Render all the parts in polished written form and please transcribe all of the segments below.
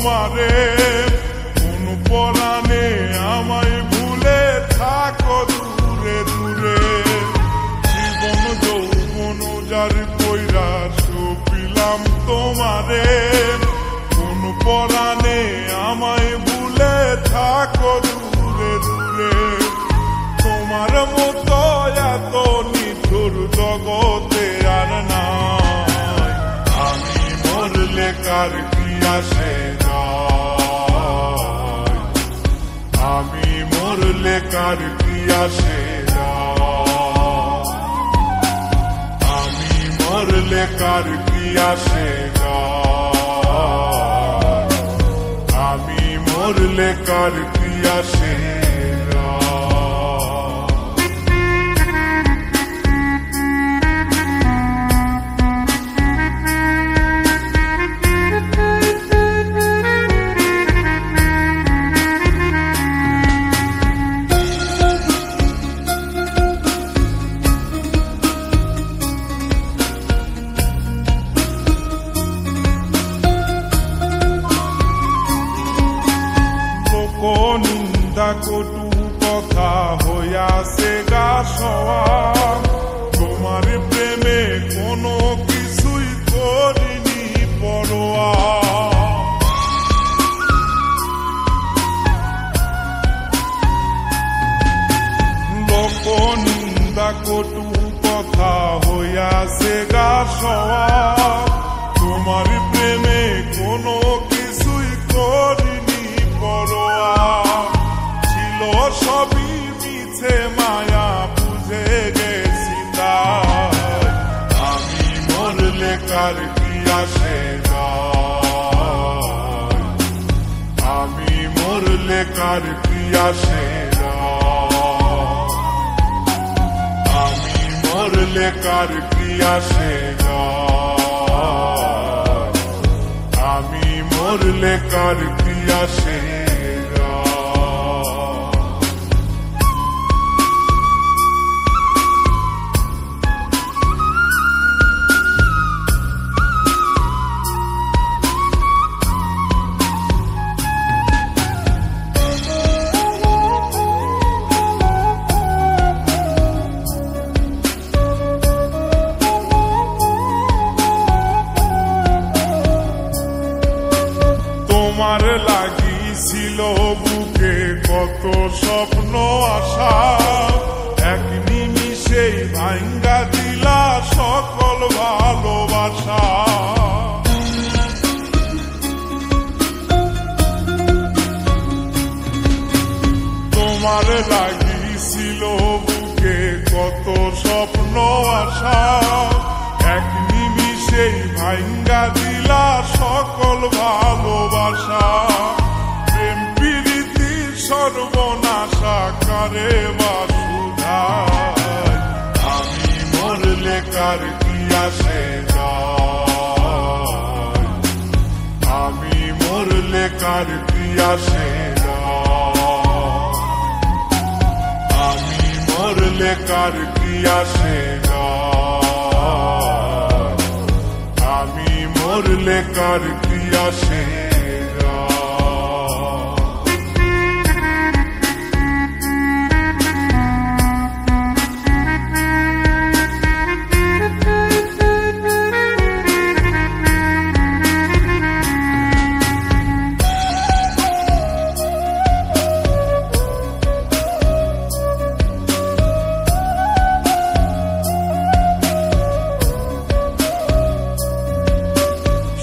তোমারে কোন পরাণে আমায় ভুলে থাকো দূরে দূরে জীবন যৌবন যার কইরা সপিলাম তোমারে কোন পরাণে আমায় ভুলে থাকো দূরে দূরে তোমার মতো এত নিঠুর জগতে আর নাই আমি মরলে কার কি আসে যায় আমি মরলে কার কি আসে যায় আমি মরলে কার কি আসে যায় আমি মরলে কার কি আসে নিন্দা কটু কথা হইয়াছে গা সওয়া তোমার প্রেমে কোনো কিছুই করিনি পরোয়া লোক নিন্দা কটু কথা হইয়াছে গা সওয়া তোমার প্রেমে কোনো কিছুই করিনি পরোয়া ছিল সবই মিছে মায়া বুঝে গেছি তাই আমি মরলে কার কি আসে যায় আমি মরলে কার কি আসে যায় আমি মরলে কার কি আসে যায় আমি মরলে কার কি আসে তোমার লাগিছিল বুকে কত স্বপ্ন আশা এক নিমিষেই ভাঙ্গা দিলা সকল ভালোবাসা তোমার লাগিছিল বুকে কত স্বপ্ন আশা এক নিমিষেই ভাঙ্গা দিলা সকল ভালোবাসা প্রেম প্রীতি সর্বনাশা করে বাসুধায় আমি মরলে কার কি আসে যায় আমি মরলে কার কি আসে যায় আমি মরলে কার কি আসে যায় আমি মরলে কার কি আসে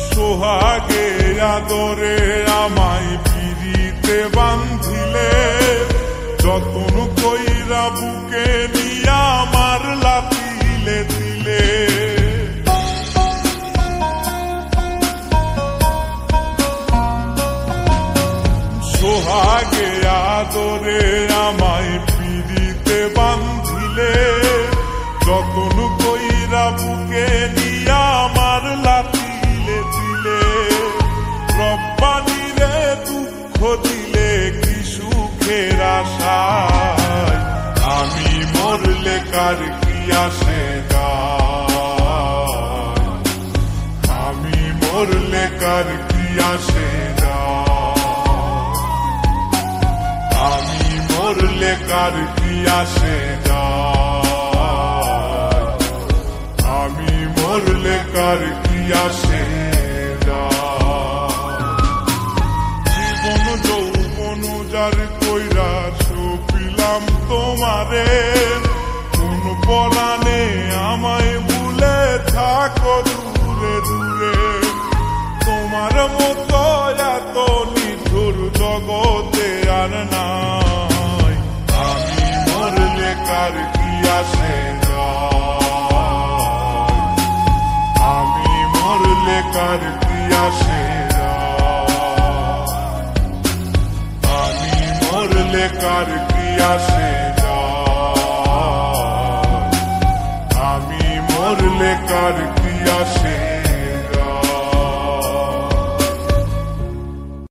সোহাগে আদরে আমায় পিরিতে বান্ধিলে যতন কইরা বুকে নিয়া আমার লাতিলে দিলে সোহাগে আদরে আমায় পিরিতে বান্ধিলে যতন কইরা বুকে নিয়া আমার লাতিলে দিলে রব্বানি রে দুঃখ দিলে কি সুখের আশায় আমি মরলে কার কি আসে যায় আমি মরলে কার কি আসে যায় কার কি আসে যায়, আমি মরলে কার কি আসে যায়। জীবন যৌবন যার কইরা সপিলাম তোমারে, কোন পরাণে আমায় ভুলে থাকো দূরে দূরে। তোমার মতো এত নিঠুর জগতে আর নাই, আমি মরলে কার কি আসে যায়, আমি মরলে কার কি আসে যায়, আমি মরলে কার কি আসে যায়, আমি মরলে কার কি আসে।